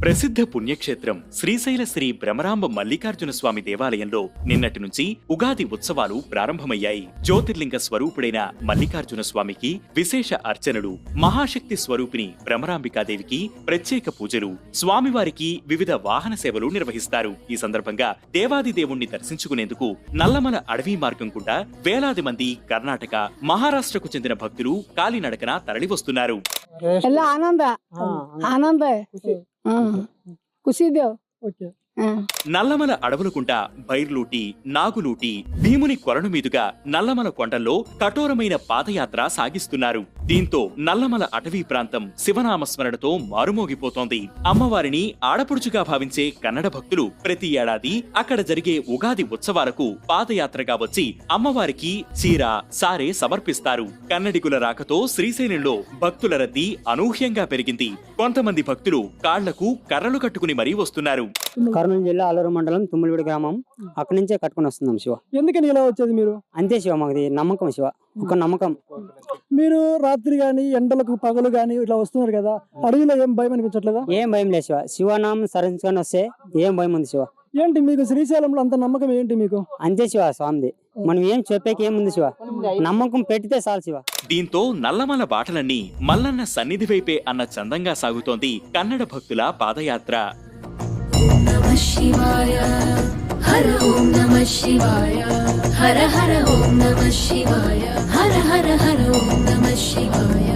ప్రసిద్ధ పుణ్యక్షేత్రం శ్రీశైల శ్రీ భ్రమరాంబ మల్లికార్జున స్వామి దేవాలయంలో నిన్నటి నుంచి ఉగాది ఉత్సవాలు ప్రారంభమయ్యాయి. జ్యోతిర్లింగ స్వరూపుడైన మల్లికార్జున స్వామికి విశేష అర్చనలు, మహాశక్తి స్వరూపిణి భ్రమరాంబికాదేవికి ప్రత్యేక పూజలు, స్వామివారికి వివిధ వాహన సేవలు నిర్వహిస్తారు. ఈ సందర్భంగా దేవాది దేవుణ్ణి దర్శించుకునేందుకు నల్లమల అడవి మార్గం గుండా వేలాది మంది కర్ణాటక, మహారాష్ట్రకు చెందిన భక్తులు కాలినడకన తరలివస్తున్నారు. నల్లమల అడవులకుంట బైర్లూటి, నాగులూటి, భీముని కొలను మీదుగా నల్లమల కొండల్లో కఠోరమైన పాదయాత్ర సాగిస్తున్నారు. దీంతో నల్లమల అటవీ ప్రాంతం శివనామస్మరణతో మారుమోగిపోతోంది. అమ్మవారిని ఆడపడుచుగా భావించే కన్నడ భక్తులు ప్రతి ఏడాది అక్కడ జరిగే ఉగాది ఉత్సవాలకు పాదయాత్రగా వచ్చి అమ్మవారికి చీర, సారే సమర్పిస్తారు. కన్నడిగుల రాకతో శ్రీశైలంలో భక్తుల రద్దీ అనూహ్యంగా పెరిగింది. కొంతమంది భక్తులు కాళ్లకు కర్రలు కట్టుకుని మరీ వస్తున్నారు. కర్నూలు జిల్లా ఆలూరు మండలం తుమ్మలవిడి గ్రామం, అక్కడి నుంచే కట్టుకుని వస్తున్నాం శివ. ఎందుకని ఇలా వచ్చేది మీరు? అంతే శివ, మాకు నమ్మకం శివ, ఒక నమ్మకం. మీరు రాత్రి గాని ఎండలకు పగలు గాని ఇట్లా వస్తున్నారు కదా, అడవిలో ఏం భయం అనిపించట్లేదా? ఏం భయం లేదు శివ, శివనామం సరించుకొని వస్తే ఏం భయం ఉంది శివ. ఏంటి మీకు శ్రీశైలంలో అంత నమ్మకం ఏంటి మీకు? అంతే శివ, స్వామిది. మనం ఏం చెప్పేకి ఏముంది శివ, నమ్మకం పెట్టితే చాలు శివ. దీంతో నల్లమల బాటలన్నీ మల్లన్న సన్నిధి వైపే అన్న చందంగా సాగుతోంది కన్నడ భక్తుల పాదయాత్ర. शिवाय हर ओम नमः शिवाय हर हर ओम नमः शिवाय हर हर हर ओम नमः शिवाय